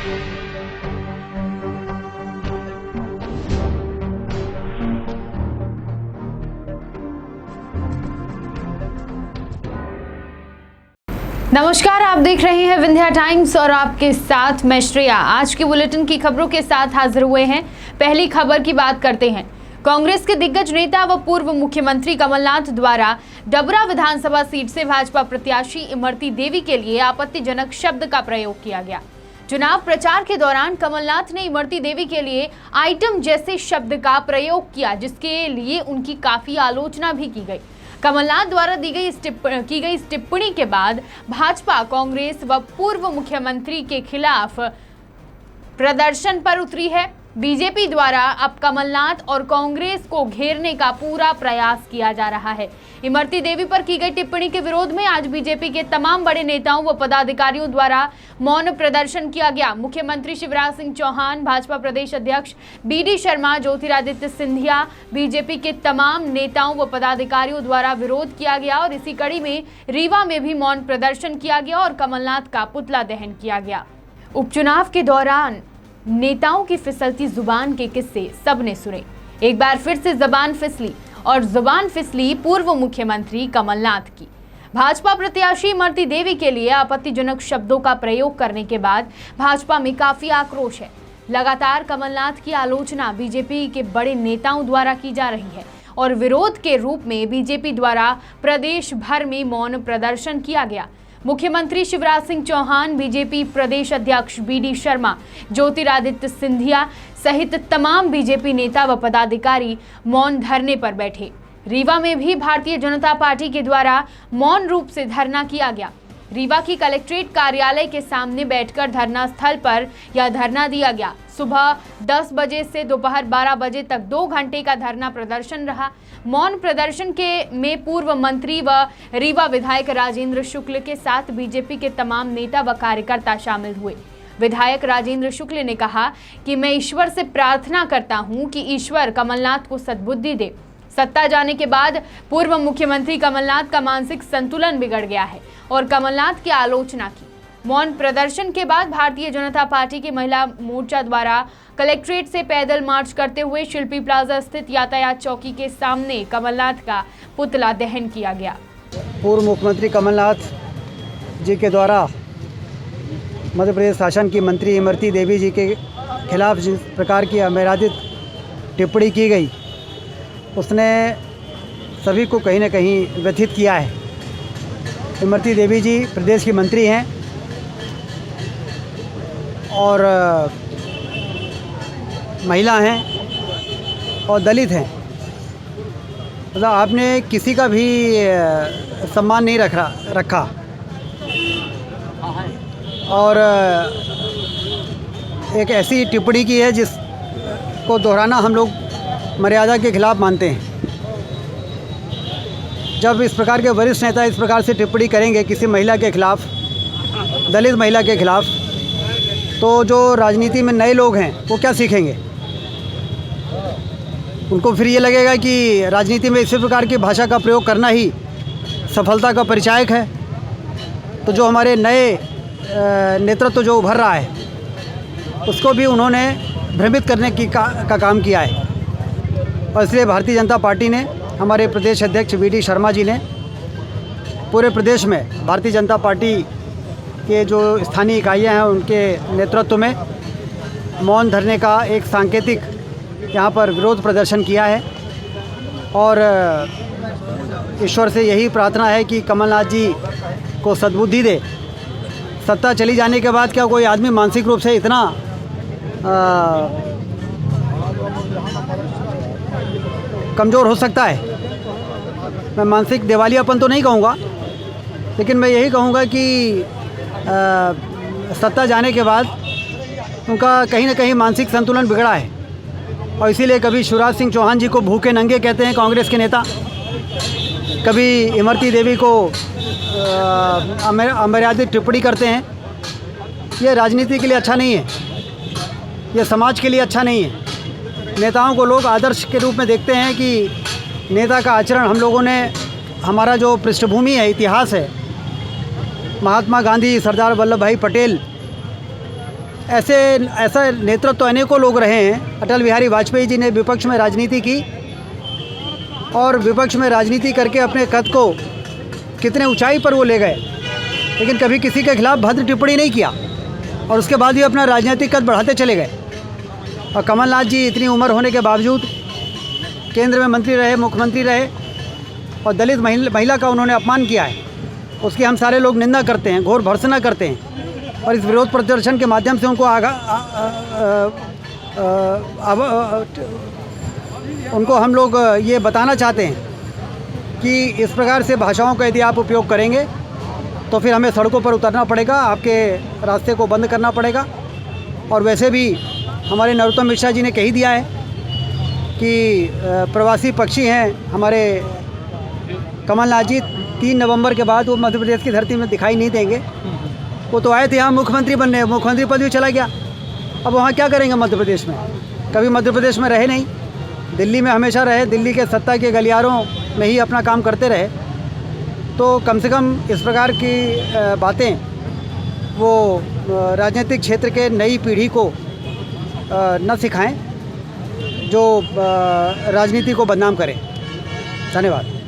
नमस्कार, आप देख रहे हैं विंध्या टाइम्स और आपके साथ मैं श्रेया। आज के बुलेटिन की खबरों के साथ हाजिर हुए हैं। पहली खबर की बात करते हैं। कांग्रेस के दिग्गज नेता व पूर्व मुख्यमंत्री कमलनाथ द्वारा डबरा विधानसभा सीट से भाजपा प्रत्याशी इमरती देवी के लिए आपत्तिजनक शब्द का प्रयोग किया गया। चुनाव प्रचार के दौरान कमलनाथ ने इमरती देवी के लिए आइटम जैसे शब्द का प्रयोग किया, जिसके लिए उनकी काफी आलोचना भी की गई। कमलनाथ द्वारा की गई इस टिप्पणी के बाद भाजपा कांग्रेस व पूर्व मुख्यमंत्री के खिलाफ प्रदर्शन पर उतरी है। बीजेपी द्वारा अब कमलनाथ और कांग्रेस को घेरने का पूरा प्रयास किया जा रहा है। इमरती देवी पर की गई टिप्पणी के विरोध में आज बीजेपी के तमाम बड़े नेताओं व पदाधिकारियों द्वारा मौन प्रदर्शन किया गया। मुख्यमंत्री शिवराज सिंह चौहान, भाजपा प्रदेश अध्यक्ष बी.डी. शर्मा, ज्योतिरादित्य सिंधिया, बीजेपी के तमाम नेताओं व पदाधिकारियों द्वारा विरोध किया गया और इसी कड़ी में रीवा में भी मौन प्रदर्शन किया गया और कमलनाथ का पुतला दहन किया गया। उपचुनाव के दौरान नेताओं की फिसलती जुबान के किस्से सबने सुने। एक बार फिर से जबान फिसली और जुबान फिसली पूर्व मुख्यमंत्री कमलनाथ की। भाजपा प्रत्याशी इमरती देवी के लिए आपत्तिजनक शब्दों का प्रयोग करने के बाद भाजपा में काफी आक्रोश है। लगातार कमलनाथ की आलोचना बीजेपी के बड़े नेताओं द्वारा की जा रही है और विरोध के रूप में बीजेपी द्वारा प्रदेश भर में मौन प्रदर्शन किया गया। मुख्यमंत्री शिवराज सिंह चौहान, बीजेपी प्रदेश अध्यक्ष बी.डी. शर्मा, ज्योतिरादित्य सिंधिया सहित तमाम बीजेपी नेता व पदाधिकारी मौन धरने पर बैठे। रीवा में भी भारतीय जनता पार्टी के द्वारा मौन रूप से धरना किया गया। रीवा की कलेक्ट्रेट कार्यालय के सामने बैठकर धरना स्थल पर यह धरना दिया गया। सुबह 10 बजे से दोपहर 12 बजे तक 2 घंटे का धरना प्रदर्शन रहा। मौन प्रदर्शन में पूर्व मंत्री व रीवा विधायक राजेंद्र शुक्ल के साथ बीजेपी के तमाम नेता व कार्यकर्ता शामिल हुए। विधायक राजेंद्र शुक्ल ने कहा कि मैं ईश्वर से प्रार्थना करता हूं कि ईश्वर कमलनाथ को सद्बुद्धि दे। सत्ता जाने के बाद पूर्व मुख्यमंत्री कमलनाथ का मानसिक संतुलन बिगड़ गया है और कमलनाथ की आलोचना की। मौन प्रदर्शन के बाद भारतीय जनता पार्टी की महिला मोर्चा द्वारा कलेक्ट्रेट से पैदल मार्च करते हुए शिल्पी प्लाजा स्थित यातायात चौकी के सामने कमलनाथ का पुतला दहन किया गया। पूर्व मुख्यमंत्री कमलनाथ जी के द्वारा मध्य प्रदेश शासन की मंत्री इमरती देवी जी के खिलाफ जिस प्रकार की अमर्यादित टिप्पणी की गई, उसने सभी को कहीं न कहीं व्यथित किया है। इमरती देवी जी प्रदेश की मंत्री हैं और महिला हैं और दलित हैं। मतलब आपने किसी का भी सम्मान नहीं रखा और एक ऐसी टिप्पणी की है जिसको दोहराना हम लोग मर्यादा के खिलाफ मानते हैं। जब इस प्रकार के वरिष्ठ नेता इस प्रकार से टिप्पणी करेंगे किसी महिला के खिलाफ, दलित महिला के खिलाफ, तो जो राजनीति में नए लोग हैं वो क्या सीखेंगे? उनको फिर ये लगेगा कि राजनीति में इसी प्रकार की भाषा का प्रयोग करना ही सफलता का परिचायक है। तो जो हमारे नए नेतृत्व जो उभर रहा है उसको भी उन्होंने भ्रमित करने की का काम किया है। और इसलिए भारतीय जनता पार्टी ने, हमारे प्रदेश अध्यक्ष बी.डी. शर्मा जी ने पूरे प्रदेश में भारतीय जनता पार्टी के जो स्थानीय इकाइयां हैं उनके नेतृत्व में मौन धरने का एक सांकेतिक यहाँ पर विरोध प्रदर्शन किया है। और ईश्वर से यही प्रार्थना है कि कमलनाथ जी को सद्बुद्धि दे। सत्ता चली जाने के बाद क्या कोई आदमी मानसिक रूप से इतना कमज़ोर हो सकता है? मैं मानसिक दिवालियापन तो नहीं कहूँगा, लेकिन मैं यही कहूँगा कि सत्ता जाने के बाद उनका कहीं ना कहीं मानसिक संतुलन बिगड़ा है। और इसीलिए कभी शिवराज सिंह चौहान जी को भूखे नंगे कहते हैं कांग्रेस के नेता, कभी इमरती देवी को अमर्यादित टिप्पणी करते हैं। ये राजनीति के लिए अच्छा नहीं है, ये समाज के लिए अच्छा नहीं है। नेताओं को लोग आदर्श के रूप में देखते हैं कि नेता का आचरण, हम लोगों ने, हमारा जो पृष्ठभूमि है, इतिहास है, महात्मा गांधी, सरदार वल्लभ भाई पटेल ऐसा नेतृत्व तो अनेकों लोग रहे हैं। अटल बिहारी वाजपेयी जी ने विपक्ष में राजनीति की और विपक्ष में राजनीति करके अपने कद को कितने ऊंचाई पर वो ले गए, लेकिन कभी किसी के खिलाफ भद्र टिप्पणी नहीं किया और उसके बाद भी अपना राजनीतिक कद बढ़ाते चले गए। और कमलनाथ जी इतनी उम्र होने के बावजूद केंद्र में मंत्री रहे, मुख्यमंत्री रहे और दलित महिला का उन्होंने अपमान किया है, उसकी हम सारे लोग निंदा करते हैं, घोर भर्त्सना करते हैं और इस विरोध प्रदर्शन के माध्यम से उनको उनको हम लोग ये बताना चाहते हैं कि इस प्रकार से भाषाओं का यदि आप उपयोग करेंगे तो फिर हमें सड़कों पर उतरना पड़ेगा, आपके रास्ते को बंद करना पड़ेगा। और वैसे भी हमारे नरोत्तम मिश्रा जी ने कह ही दिया है कि प्रवासी पक्षी हैं हमारे कमलनाथ जी, 3 नवंबर के बाद वो मध्य प्रदेश की धरती में दिखाई नहीं देंगे। वो तो आए थे यहाँ मुख्यमंत्री बनने, मुख्यमंत्री पद भी चला गया, अब वहाँ क्या करेंगे मध्य प्रदेश में? कभी मध्य प्रदेश में रहे नहीं, दिल्ली में हमेशा रहे, दिल्ली के सत्ता के गलियारों में ही अपना काम करते रहे। तो कम से कम इस प्रकार की बातें वो राजनीतिक क्षेत्र के नई पीढ़ी को न सिखाएं जो राजनीति को बदनाम करें। धन्यवाद।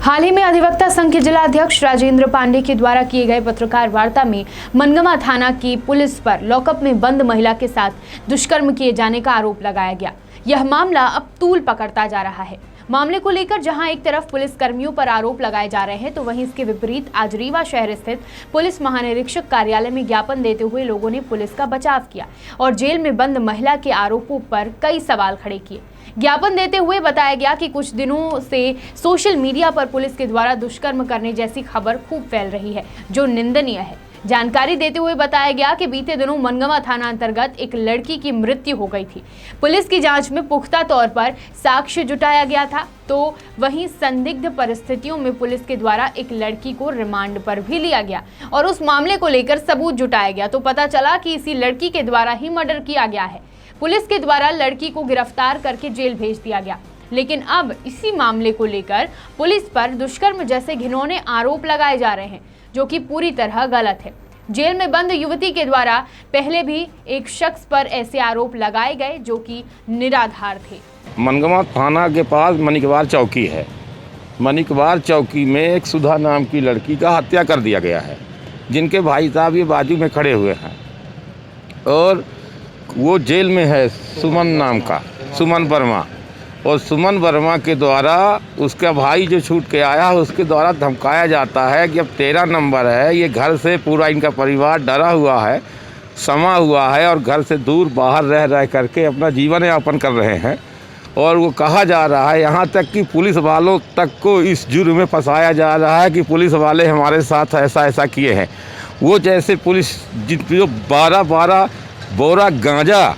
हाल ही में अधिवक्ता संघ के जिला अध्यक्ष राजेंद्र पांडे के द्वारा किए गए पत्रकार वार्ता में मनगमा थाना की पुलिस पर लॉकअप में बंद महिला के साथ दुष्कर्म किए जाने का आरोप लगाया गया। यह मामला अब तूल पकड़ता जा रहा है। मामले को लेकर जहां एक तरफ पुलिस कर्मियों पर आरोप लगाए जा रहे हैं, तो वहीं इसके विपरीत आज रीवा शहर स्थित पुलिस महानिरीक्षक कार्यालय में ज्ञापन देते हुए लोगों ने पुलिस का बचाव किया और जेल में बंद महिला के आरोपों पर कई सवाल खड़े किए। ज्ञापन देते हुए बताया गया कि कुछ दिनों से सोशल मीडिया पर पुलिस के द्वारा दुष्कर्म करने जैसी खबर खूब फैल रही है, जो निंदनीय है। जानकारी देते हुए बताया गया कि बीते दिनों मनगमा थाना अंतर्गत एक लड़की की मृत्यु हो गई थी। पुलिस की जांच में पुख्ता तौर पर साक्ष्य जुटाया गया था, तो वहीं संदिग्ध परिस्थितियों में पुलिस के द्वारा एक लड़की को रिमांड पर भी लिया गया और उस मामले को लेकर सबूत जुटाया गया, तो पता चला कि इसी लड़की के द्वारा ही मर्डर किया गया है। पुलिस के द्वारा लड़की को गिरफ्तार करके जेल भेज दिया गया, लेकिन अब इसी मामले को लेकर पुलिस पर दुष्कर्म जैसे घिनौने आरोप लगाए जा रहे हैं, जो कि पूरी तरह गलत है। जेल में बंद युवती के द्वारा पहले भी एक शख्स पर ऐसे आरोप लगाए गए जो कि निराधार थे। मनगमा थाना के पास मनिकवार चौकी है। मनिकवार चौकी में एक सुधा नाम की लड़की का हत्या कर दिया गया है, जिनके भाई साहब ये बाजू में खड़े हुए हैं और वो जेल में है, सुमन नाम का, सुमन वर्मा। और सुमन वर्मा के द्वारा उसका भाई जो छूट के आया उसके द्वारा धमकाया जाता है कि अब 13 नंबर है, ये घर से पूरा इनका परिवार डरा हुआ है, समा हुआ है और घर से दूर बाहर रह रह करके अपना जीवन यापन कर रहे हैं। और वो कहा जा रहा है, यहाँ तक कि पुलिस वालों तक को इस जुर्म में फंसाया जा रहा है कि पुलिस वाले हमारे साथ ऐसा किए हैं। वो जैसे पुलिस जो 12 बोरा गांजा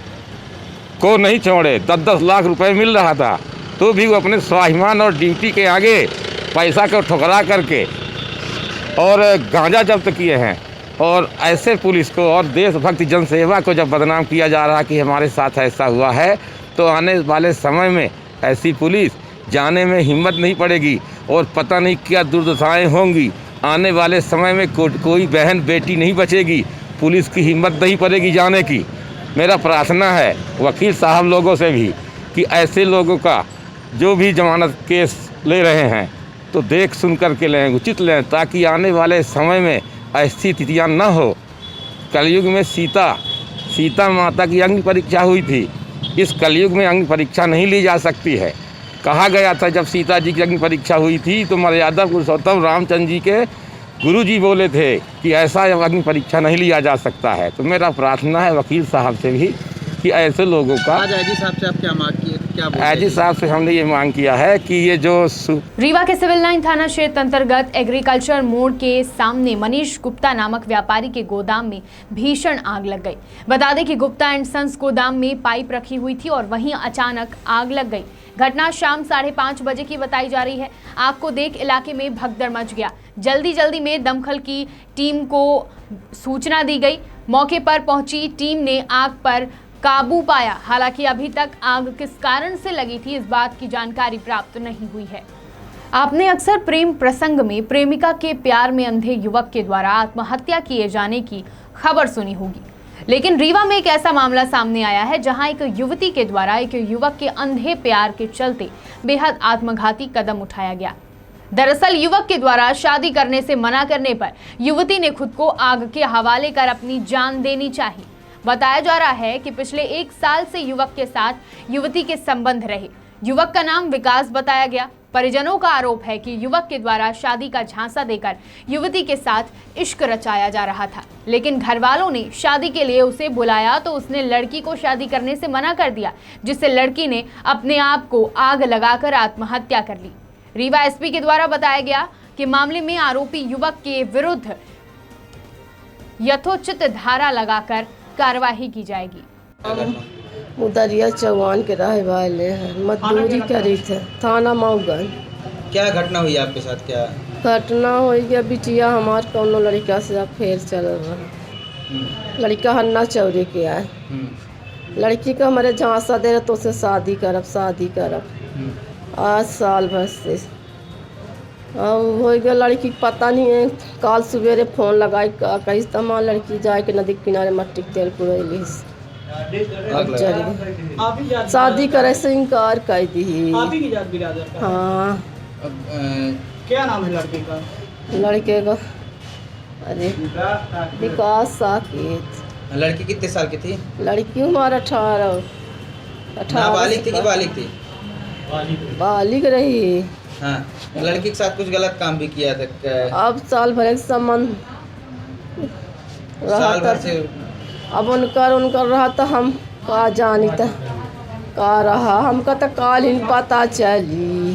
को नहीं छोड़े, 10-10 लाख रुपए मिल रहा था, तो भी वो अपने स्वाभिमान और ड्यूटी के आगे पैसा को ठुकरा करके और गांजा जब्त किए हैं। और ऐसे पुलिस को और देशभक्ति जनसेवा को जब बदनाम किया जा रहा कि हमारे साथ ऐसा हुआ है, तो आने वाले समय में ऐसी पुलिस जाने में हिम्मत नहीं पड़ेगी और पता नहीं क्या दुर्दशाएं होंगी। आने वाले समय में कोई बहन बेटी नहीं बचेगी, पुलिस की हिम्मत नहीं पड़ेगी जाने की। मेरा प्रार्थना है वकील साहब लोगों से भी कि ऐसे लोगों का जो भी जमानत केस ले रहे हैं तो देख सुन करके लें, उचित लें, ताकि आने वाले समय में ऐसी स्थितियाँ न हो। कलयुग में सीता माता की अग्नि परीक्षा हुई थी, इस कलयुग में अग्नि परीक्षा नहीं ली जा सकती है। कहा गया था जब सीता जी की अग्नि परीक्षा हुई थी तो मर्यादा पुरुषोत्तम रामचंद्र जी के गुरु जी बोले थे कि ऐसा अग्नि परीक्षा नहीं लिया जा सकता है। तो मेरा प्रार्थना है वकील साहब से भी कि ऐसे लोगों का, आज आईजी साहब से आप क्या मांग किए? आईजी साहब से हमने ये मांग किया है कि ये जो रीवा के सिविल लाइन थाना क्षेत्र अंतर्गत एग्रीकल्चर मोड़ के सामने मनीष गुप्ता नामक व्यापारी के गोदाम में भीषण आग लग गई। बता दें कि गुप्ता एंड सन्स गोदाम में पाइप रखी हुई थी और वहीं अचानक आग लग गई। घटना शाम 5:30 बजे की बताई जा रही है। आग को देख इलाके में भगदड़ मच गया। जल्दी में दमकल की टीम को सूचना दी गई। मौके पर पहुंची टीम ने आग पर काबू पाया। हालांकि अभी तक आग किस कारण से लगी थी इस बात की जानकारी प्राप्त नहीं हुई है। आपने अक्सर प्रेम प्रसंग में प्रेमिका के प्यार में अंधे युवक के द्वारा आत्महत्या किए जाने की खबर सुनी होगी, लेकिन रीवा में एक ऐसा मामला सामने आया है जहां एक युवती के द्वारा एक युवक के अंधे प्यार के चलते बेहद आत्मघाती कदम उठाया गया। दरअसल युवक के द्वारा शादी करने से मना करने पर युवती ने खुद को आग के हवाले कर अपनी जान देनी चाही। बताया जा रहा है कि पिछले 1 साल से युवक के साथ युवती के संबंध रहे। युवक का नाम विकास बताया गया। परिजनों का आरोप है कि युवक के द्वारा शादी का झांसा देकर युवती के साथ इश्क रचाया जा रहा था, लेकिन घर वालों ने शादी के लिए उसे बुलाया तो उसने लड़की को शादी करने से मना कर दिया, जिससे लड़की ने अपने आप को आग लगाकर आत्महत्या कर ली। रीवा एसपी के द्वारा बताया गया कि मामले में आरोपी युवक के विरुद्ध यथोचित धारा लगाकर कार्रवाई की जाएगी। उदरिया चौहान के रहे वाले हैं, मजदूरी करी थे, थाना मऊगन। क्या घटना हुई आपके साथ? क्या घटना हो गया, बिटिया हमार कौनो लड़का से अफेयर चल रहा। लड़का हन्ना चौरी के आए, लड़की का हमारे झांसा दे रहे तो उसे शादी करब। आज साल भर से हो गया। लड़की पता नहीं है, काल सवेरे फोन लगाई कही तमाम लड़की जाए के नदी किनारे मट्टी के तेल पुरैली शादी करे से इनकार कर दी। हाँ। क्या नाम है लड़के का? लड़के का अरे विकास साकेत। लड़की कितने साल की थी? लड़की हमारा 18 नाबालिग थी कि बालिग थी? बालिग रही। हाँ। लड़की के साथ कुछ गलत काम भी किया था? अब साल भर के संबंध साल भर से अब उनकर रहा तो हम का जानी था का रहा, हमका तो काल ही पता चली।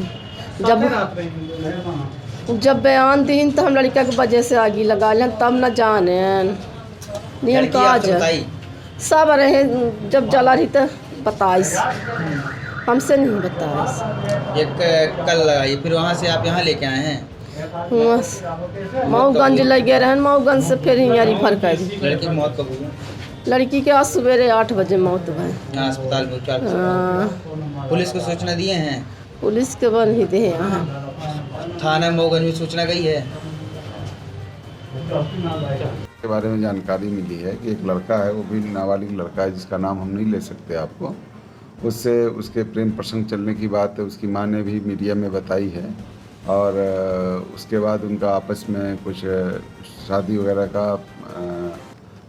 जब बयान दी तो हम लड़का के वजह से आगे लगा लें, तब न जाने नियम काज सब रहे। जब जला रही तो बताइस, हमसे नहीं बताइस। एक कल लगाई, फिर वहाँ से आप यहाँ लेके आए हैं? मऊगंज लगे रहे, मऊगंज से फिर यहाँ रिफर कर दी। लड़की की मौत कब हुई? लड़की के आज सवेरे 8 बजे मौत हुआ है। अस्पताल में उपचार? पुलिस को सूचना दिए हैं? पुलिस के बन ही दे यहाँ थाना मऊगंज में सूचना गई है? के बारे में जानकारी मिली है कि एक लड़का है, वो भी नाबालिग लड़का है जिसका नाम हम नहीं ले सकते आपको। उससे उसके प्रेम प्रसंग चलने की बात उसकी माँ ने भी मीडिया में बताई है, और उसके बाद उनका आपस में कुछ शादी वगैरह का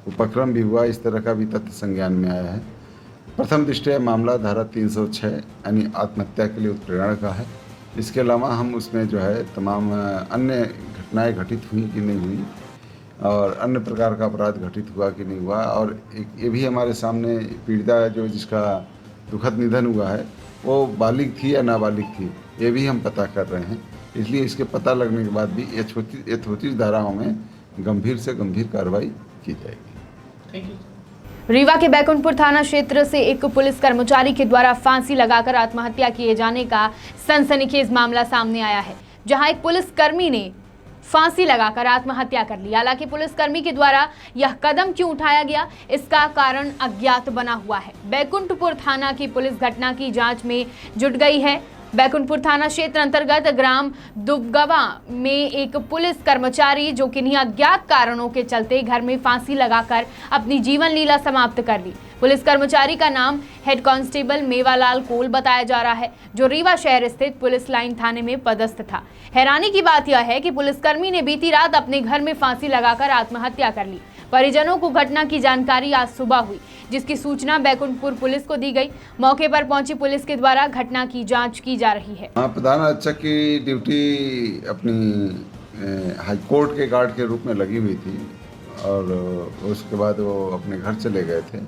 उपक्रम भी हुआ। इस तरह का भी तथ्य संज्ञान में आया है। प्रथम दृष्टया मामला धारा 306 यानी आत्महत्या के लिए उत्प्रेरणा का है। इसके अलावा हम उसमें जो है तमाम अन्य घटनाएं घटित हुई कि नहीं हुई, और अन्य प्रकार का अपराध घटित हुआ कि नहीं हुआ, और एक ये भी हमारे सामने पीड़िता जो जिसका दुखद निधन हुआ है वो बालिग थी या नाबालिग थी, ये भी हम पता कर रहे हैं। इसलिए इसके पता लगने के बाद भी यथोचित धाराओं में गंभीर से गंभीर कार्रवाई की जाएगी। रीवा के बैकुंठपुर थाना क्षेत्र से एक पुलिस कर्मचारी के द्वारा फांसी लगाकर आत्महत्या किए जाने का सनसनीखेज मामला सामने आया है, जहां एक पुलिसकर्मी ने फांसी लगाकर आत्महत्या कर ली। हालांकि पुलिसकर्मी के द्वारा यह कदम क्यों उठाया गया, इसका कारण अज्ञात बना हुआ है। बैकुंठपुर थाना की पुलिस घटना की जांच में जुट गई है। बैकुंठपुर थाना क्षेत्र अंतर्गत ग्राम दुबगवा में एक पुलिस कर्मचारी जो किन्हीं अज्ञात कारणों के चलते घर में फांसी लगाकर अपनी जीवन लीला समाप्त कर ली। पुलिस कर्मचारी का नाम हेड कांस्टेबल मेवालाल कोल बताया जा रहा है, जो रीवा शहर स्थित पुलिस लाइन थाने में पदस्थ था। हैरानी की बात यह है कि पुलिसकर्मी ने बीती रात अपने घर में फांसी लगाकर आत्महत्या कर ली। परिजनों को घटना की जानकारी आज सुबह हुई, जिसकी सूचना बैकुंठपुर पुलिस को दी गई। मौके पर पहुंची पुलिस के द्वारा घटना की जांच की जा रही है। प्रधान आरक्षक की ड्यूटी अपनी हाईकोर्ट के गार्ड के रूप में लगी हुई थी, और उसके बाद वो अपने घर चले गए थे,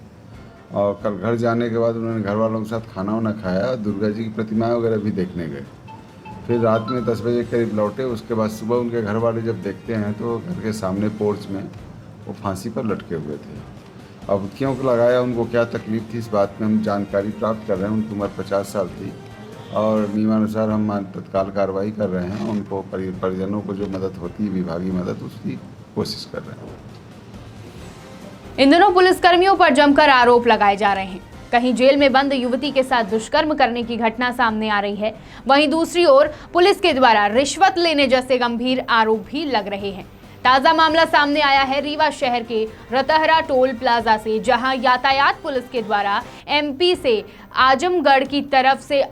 और कल घर जाने के बाद उन्होंने घर वालों के साथ खाना वाना खाया, दुर्गा जी की प्रतिमाएं वगैरह भी देखने गए। फिर रात में 10 बजे करीब लौटे। उसके बाद सुबह उनके घर वाले जब देखते हैं तो घर के सामने पोर्च में वो फांसी पर लटके हुए थे। अब क्यों लगाया, उनको क्या तकलीफ़ थी, इस बात में हम जानकारी प्राप्त कर रहे हैं। उनकी उम्र 50 साल थी, और नियमानुसार हम तत्काल कार्रवाई कर रहे हैं। उनको परिजनों को जो मदद होती है, विभागीय मदद, उसकी कोशिश कर रहे हैं। इन दिनों पुलिसकर्मियों पर जमकर आरोप लगाए जा रहे हैं। कहीं जेल में बंद युवती के साथ दुष्कर्म करने की घटना सामने आ रही है, वहीं दूसरी ओर पुलिस के द्वारा रिश्वत लेने जैसे गंभीर आरोप भी लग रहे हैं। ताजा मामला सामने आया है रीवा शहर के रतहरा टोल प्लाजा से, जहां यातायात पुलिस के द्वारा एमपी से आजमगढ़ की तरफ से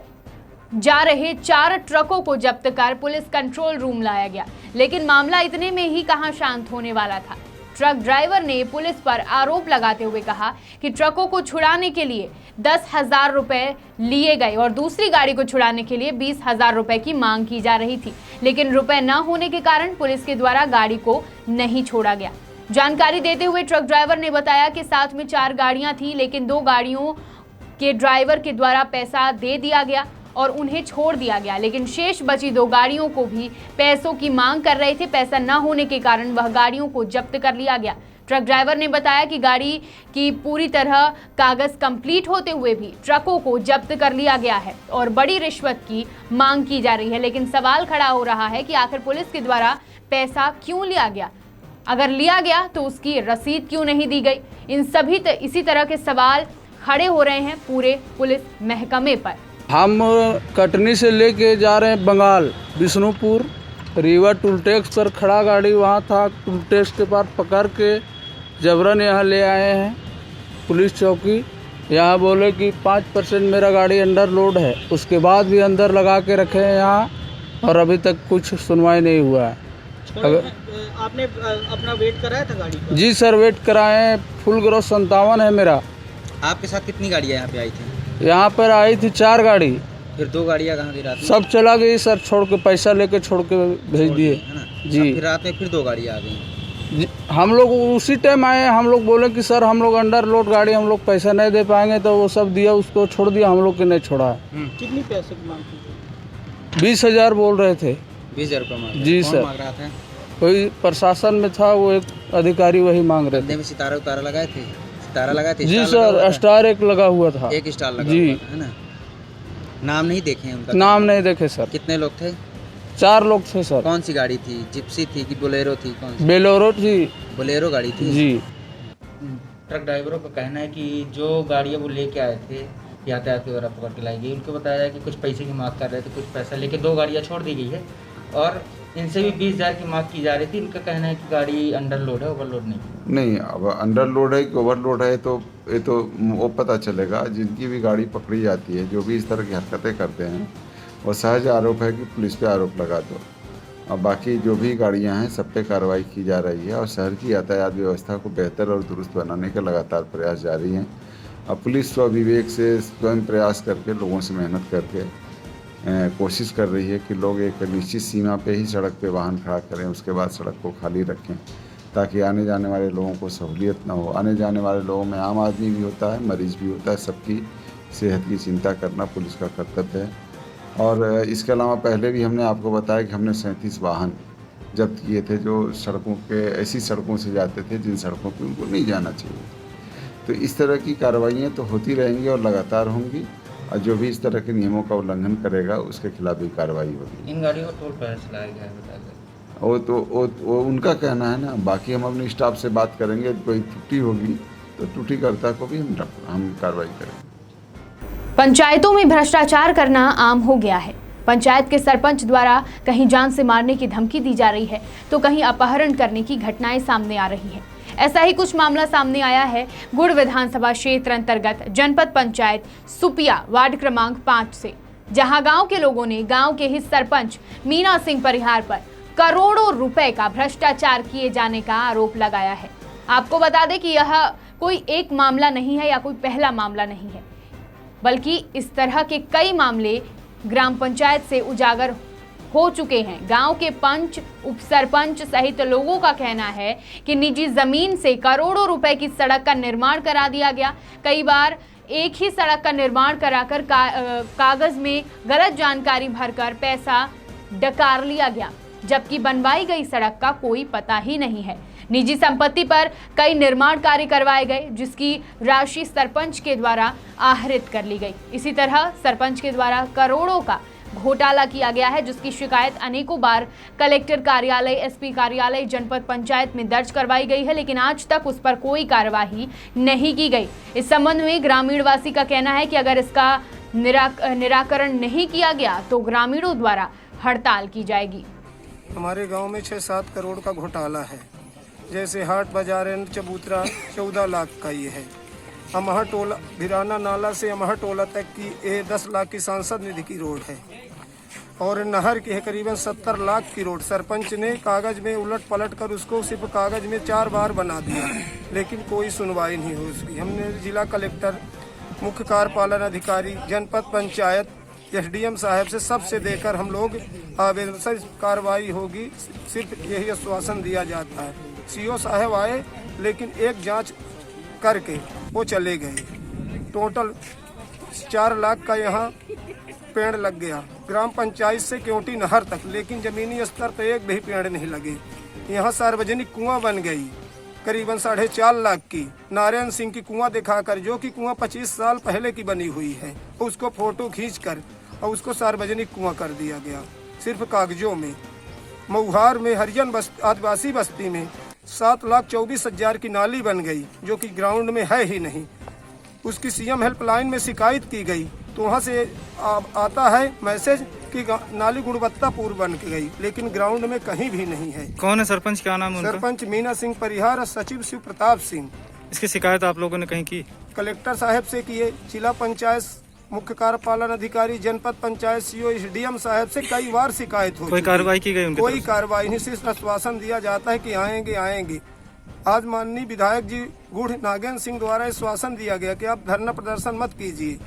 जा रहे 4 ट्रकों को जब्त कर पुलिस कंट्रोल रूम लाया गया। लेकिन मामला इतने में ही कहां शांत होने वाला था। ट्रक ड्राइवर ने पुलिस पर आरोप लगाते हुए कहा कि ट्रकों को छुड़ाने के लिए 10,000 रुपए लिए गए और दूसरी गाड़ी को छुड़ाने के लिए 20,000 रुपए की मांग की जा रही थी, लेकिन रुपए न होने के कारण पुलिस के द्वारा गाड़ी को नहीं छोड़ा गया। जानकारी देते हुए ट्रक ड्राइवर ने बताया कि साथ में 4 गाड़ियां थी, लेकिन 2 गाड़ियों के ड्राइवर के द्वारा पैसा दे दिया गया और उन्हें छोड़ दिया गया, लेकिन शेष बची 2 गाड़ियों को भी पैसों की मांग कर रहे थे। पैसा न होने के कारण वह गाड़ियों को जब्त कर लिया गया। ट्रक ड्राइवर ने बताया कि गाड़ी की पूरी तरह कागज कंप्लीट होते हुए भी ट्रकों को जब्त कर लिया गया है और बड़ी रिश्वत की मांग की जा रही है। लेकिन सवाल खड़ा हो रहा है कि आखिर पुलिस के द्वारा पैसा क्यों लिया गया, अगर लिया गया तो उसकी रसीद क्यों नहीं दी गई। इसी तरह के सवाल खड़े हो रहे हैं पूरे पुलिस महकमे पर। हम कटनी से लेके जा रहे हैं बंगाल विष्णुपुर, रीवा टोल टैक्स पर खड़ा गाड़ी वहाँ था, टोल टैक्स के पास पकड़ के जबरन यहाँ ले आए हैं पुलिस चौकी। यहाँ बोले कि 5% मेरा गाड़ी अंडर लोड है, उसके बाद भी अंदर लगा के रखे हैं यहाँ और अभी तक कुछ सुनवाई नहीं हुआ है। आपने अपना वेट कराया था गाड़ी का? जी सर, वेट कराए हैं। फुल ग्रॉस 57 है मेरा। आपके साथ कितनी गाड़ियाँ यहाँ पे आई थी? यहाँ पर आई थी 4 गाड़ी, फिर 2 गाड़ियाँ कहाँ गई रात में? सब चला गई सर, छोड़ के पैसा लेके छोड़ के भेज दिए है ना? जी। फिर रात में फिर 2 गाड़ियाँ आ गई। हम लोग उसी टाइम आए, हम लोग बोले कि सर हम लोग अंडर लोड गाड़ी, हम लोग पैसा नहीं दे पाएंगे, तो वो सब दिया, उसको छोड़ दिया, हम लोग के नहीं छोड़ा। कितनी पैसे की मांग की? 20,000 बोल रहे थे। 20,000 रुपये मांग? जी कौन सर, मांग रहा था? कोई प्रशासन में था, वो एक अधिकारी वही मांग रहे बंदे थे। में सितारा उतारा लगाए थे? सितारा लगाए थे? जी स्टार लगा हुआ सर, था? स्टार एक लगा हुआ था। एक स्टार लगा जी। हुआ था, है ना? नाम नहीं देखे हैं उनका? नाम नहीं देखे सर। कितने लोग थे? 4 लोग थे सर। कौन सी गाड़ी थी? जिप्सी थी कि बोलेरो थी? कौन सी? बेलोरो थी। बोलेरो गाड़ी थी जी। ट्रक ड्राइवरों का कहना है कि जो गाड़ियाँ वो लेके आए थे यातायात के द्वारा पकड़ के लाई गई, उनको बताया जाए कि कुछ पैसे की मांग कर रहे थे, कुछ पैसा लेके 2 गाड़ियाँ छोड़ दी गई है और इनसे भी 20,000 की मांग की जा रही थी। इनका कहना है कि गाड़ी अंडर लोड है, ओवरलोड नहीं। नहीं, अब अंडर लोड है कि ओवरलोड है तो ये तो वो पता चलेगा। जिनकी भी गाड़ी पकड़ी जाती है, जो भी इस तरह की हरकतें करते हैं, वो सहज आरोप है कि पुलिस पे आरोप लगा दो। और बाकी जो भी गाड़ियां हैं सब पे कार्रवाई की जा रही है और शहर की यातायात व्यवस्था को बेहतर और दुरुस्त बनाने के लगातार प्रयास जारी हैं। अब पुलिस स्वविवेक से स्वयं प्रयास करके, लोगों से मेहनत करके कोशिश कर रही है कि लोग एक निश्चित सीमा पे ही सड़क पे वाहन खड़ा करें, उसके बाद सड़क को खाली रखें, ताकि आने जाने वाले लोगों को सहूलियत ना हो। आने जाने वाले लोगों में आम आदमी भी होता है, मरीज भी होता है, सबकी सेहत की चिंता करना पुलिस का कर्तव्य है। और इसके अलावा पहले भी हमने आपको बताया कि हमने 37 वाहन जब्त किए थे, जो सड़कों के ऐसी सड़कों से जाते थे जिन सड़कों पर उनको नहीं जाना चाहिए। तो इस तरह की कार्रवाइयाँ तो होती रहेंगी और लगातार होंगी, और जो भी इस तरह के नियमों का उल्लंघन करेगा उसके खिलाफ भी कार्रवाई होगी। इन गाड़ियों को टोल प्लाजा से लाया गया है बता दें। वो उनका कहना है ना, बाकी हम अपने स्टाफ से बात करेंगे, कोई त्रुटि होगी तो त्रुटिकर्ता को भी हम कार्रवाई करेंगे। पंचायतों में भ्रष्टाचार करना आम हो गया है। पंचायत के सरपंच द्वारा कहीं जान से मारने की धमकी दी जा रही है तो कहीं अपहरण करने की घटनाएं सामने आ रही हैं। ऐसा ही कुछ मामला सामने आया है गुड़ विधानसभा क्षेत्र अंतर्गत जनपद पंचायत सुपिया वार्ड क्रमांक 5 से, जहां गांव के लोगों ने गांव के ही सरपंच मीना सिंह परिहार पर करोड़ों रुपए का भ्रष्टाचार किए जाने का आरोप लगाया है। आपको बता दें कि यह कोई एक मामला नहीं है या कोई पहला मामला नहीं है, बल्कि इस तरह के कई मामले ग्राम पंचायत से उजागर हो चुके हैं। गांव के पंच, उप सरपंच सहित लोगों का कहना है कि निजी जमीन से करोड़ों रुपए की सड़क का निर्माण करा दिया गया। कई बार एक ही सड़क का निर्माण कराकर कागज में गलत जानकारी भरकर पैसा डकार लिया गया, जबकि बनवाई गई सड़क का कोई पता ही नहीं है। निजी संपत्ति पर कई निर्माण कार्य करवाए गए, जिसकी राशि सरपंच के द्वारा आहरित कर ली गई। इसी तरह सरपंच के द्वारा करोड़ों का घोटाला किया गया है, जिसकी शिकायत अनेकों बार कलेक्टर कार्यालय, एसपी कार्यालय, जनपद पंचायत में दर्ज करवाई गई है, लेकिन आज तक उस पर कोई कार्यवाही नहीं की गई। इस संबंध में ग्रामीण वासी का कहना है कि अगर इसका निराकरण नहीं किया गया तो ग्रामीणों द्वारा हड़ताल की जाएगी। हमारे गांव में 6-7 करोड़ का घोटाला है। जैसे हाट बाजार चबूतरा 14 लाख का ये है। अमहा टोला भिराना नाला से अमहा टोला तक की 10 लाख की सांसद निधि की रोड है और नहर की है करीबन 70 लाख की रोड। सरपंच ने कागज में उलट पलट कर उसको सिर्फ कागज में 4 बार बना दिया, लेकिन कोई सुनवाई नहीं हुई उसकी। हमने जिला कलेक्टर, मुख्य कार्यपालन अधिकारी, जनपद पंचायत, एसडीएम साहब से सबसे देकर हम लोग आवेदन से कार्रवाई होगी, सिर्फ यही आश्वासन दिया जाता है। सीओ साहब आए लेकिन एक जांच करके वो चले गए। टोटल 4 लाख का यहाँ पेड़ लग गया ग्राम पंचायत से क्योंटी नहर तक, लेकिन जमीनी स्तर पर एक भी पेड़ नहीं लगे। यहाँ सार्वजनिक कुआं बन गई करीबन 4.5 लाख की। नारायण सिंह की कुआं दिखाकर, जो कि कुआं 25 साल पहले की बनी हुई है, उसको फोटो खींचकर और उसको सार्वजनिक कुआं कर दिया गया सिर्फ कागजों में। मऊहार में हरिजन आदिवासी बस्ती में 7,24,000 की नाली बन गई, जो कि ग्राउंड में है ही नहीं। उसकी सीएम हेल्पलाइन में शिकायत की गई तो वहाँ से आता है मैसेज कि नाली गुणवत्तापूर्ण बन गई, लेकिन ग्राउंड में कहीं भी नहीं है। कौन है सरपंच, क्या नाम है उनका? सरपंच मीना सिंह परिहार और सचिव शिव प्रताप सिंह। इसकी शिकायत आप लोगों ने कहीं की? कलेक्टर साहब से किए, जिला पंचायत मुख्य कार्यपालन अधिकारी, जनपद पंचायत सीओ, एसडीएम साहब से कई बार शिकायत हो। कोई कार्रवाई की गई उनकी? कोई कार्रवाई नहीं, सिर्फ आश्वासन दिया जाता है कि आएंगे आएंगे। आज माननीय विधायक जी गुड़ नागेंद्र सिंह द्वारा आश्वासन दिया गया कि आप धरना प्रदर्शन मत कीजिए,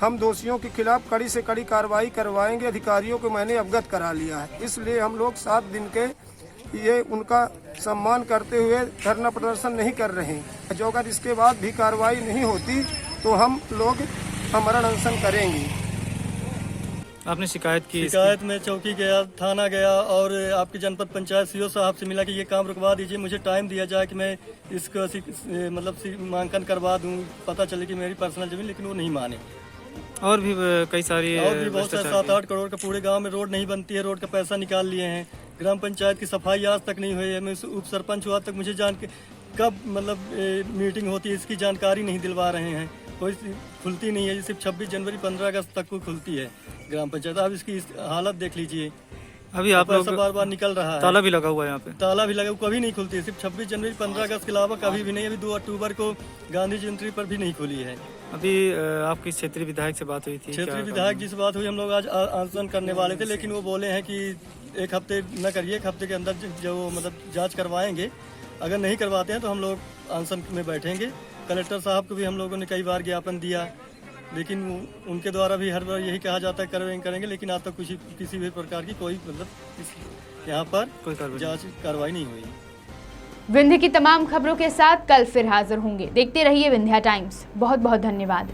हम दोषियों के खिलाफ कड़ी से कड़ी कार्रवाई करवाएंगे। अधिकारियों को मैंने अवगत करा लिया है, इसलिए हम लोग 7 दिन के ये उनका सम्मान करते हुए धरना प्रदर्शन नहीं कर रहे हैं। जो अगर इसके बाद भी कार्रवाई नहीं होती तो हम लोग अमरण अनशन करेंगे। आपने शिकायत की? शिकायत में चौकी गया, थाना गया और आपके जनपद पंचायत सीओ साहब से मिला कि ये काम रुकवा दीजिए, मुझे टाइम दिया जाए कि मैं इसको मतलब सीमांकन करवा दूं, पता चले कि मेरी पर्सनल जमीन, लेकिन वो नहीं माने। और भी कई सारी और भी बहुत सारे 7-8 करोड़ का पूरे गांव में रोड नहीं बनती है, रोड का पैसा निकाल लिए हैं। ग्राम पंचायत की सफाई आज तक नहीं हुई है। मैं उप सरपंच हुआ तक मुझे जान के कब मतलब मीटिंग होती है इसकी जानकारी नहीं दिलवा रहे हैं। कोई खुलती नहीं है, सिर्फ 26 जनवरी 15 अगस्त तक को खुलती है ग्राम पंचायत। अब इसकी हालत देख लीजिए, अभी आप लोग बार निकल रहा है। ताला भी लगा हुआ है यहाँ पे? ताला भी लगा, कभी नहीं खुलती है, सिर्फ 26 जनवरी 15 अगस्त के अलावा कभी भी नहीं। अभी 2 अक्टूबर को गांधी जयंती पर भी नहीं खुली है। अभी आपकी क्षेत्रीय विधायक से बात हुई थी? क्षेत्रीय विधायक जी से बात हुई, हम लोग आज आंदोलन करने वाले थे, लेकिन वो बोले हैं कि 1 हफ्ते न करिए, 1 हफ्ते के अंदर जो मतलब जाँच करवाएंगे। अगर नहीं करवाते हैं तो हम लोग आंदोलन में बैठेंगे। कलेक्टर साहब को भी हम लोगों ने कई बार ज्ञापन दिया, लेकिन उनके द्वारा भी हर बार यही कहा जाता है करेंगे, लेकिन आज तक किसी भी प्रकार की कोई मतलब यहाँ पर कोई जांच कार्रवाई नहीं हुई। विंध्य की तमाम खबरों के साथ कल फिर हाजिर होंगे। देखते रहिए विंध्या टाइम्स। बहुत बहुत धन्यवाद।